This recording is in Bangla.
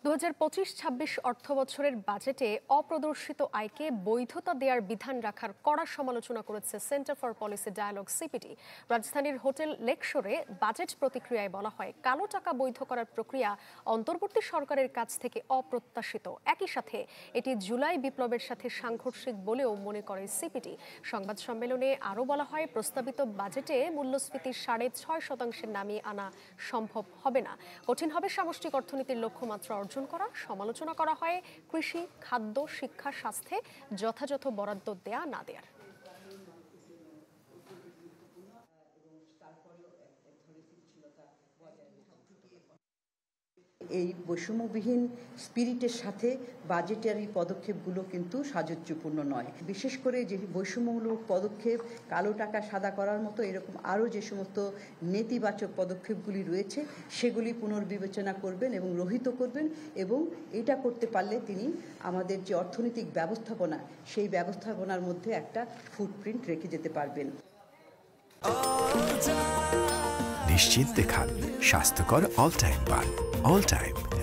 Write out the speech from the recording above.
২০২৫-২৬ অর্থবছরের বাজেটে অপ্রদর্শিত আয়কে বৈধতা দেওয়ার বিধান রাখার কড়া সমালোচনা করেছে Centre for Policy Dialogue CPD. রাজধানীর হোটেল লেকশোরে বাজেট প্রতিক্রিয়ায় বলা হয়, কালো টাকা বৈধ করার প্রক্রিয়া অন্তর্বর্তী সরকারের কাছ থেকে অপ্রত্যাশিত। একই সাথে এটি জুলাই বিপ্লবের সাথে সাংঘর্ষিক বলেও মনে করে সিপিডি। সংবাদ সম্মেলনে আরও বলা হয়, প্রস্তাবিত বাজেটে মূল্যস্ফীতি ৬.৫% নামিয়ে আনা সম্ভব হবে না। কঠিন হবে সামষ্টিক অর্থনীতির লক্ষ্যমাত্রা অর্জন করা। সমালোচনা করা হয় কৃষি, খাদ্য, শিক্ষা, স্বাস্থ্যে যথাযথ বরাদ্দ দেয়া না দেয়ার। এই বৈষম্যবিহীন স্পিরিটের সাথে বাজেটারি পদক্ষেপগুলো কিন্তু সাযুজ্যপূর্ণ নয়। বিশেষ করে যে বৈষম্যমূলক পদক্ষেপ, কালো টাকা সাদা করার মতো এরকম আরও যে সমস্ত নেতিবাচক পদক্ষেপগুলি রয়েছে সেগুলি পুনর্বিবেচনা করবেন এবং রহিত করবেন, এবং এটা করতে পারলে তিনি আমাদের যে অর্থনৈতিক ব্যবস্থাপনা সেই ব্যবস্থাপনার মধ্যে একটা ফুটপ্রিন্ট রেখে যেতে পারবেন। নিশ্চিন্তে খান স্বাস্থ্যকর অল টাইম পান। All time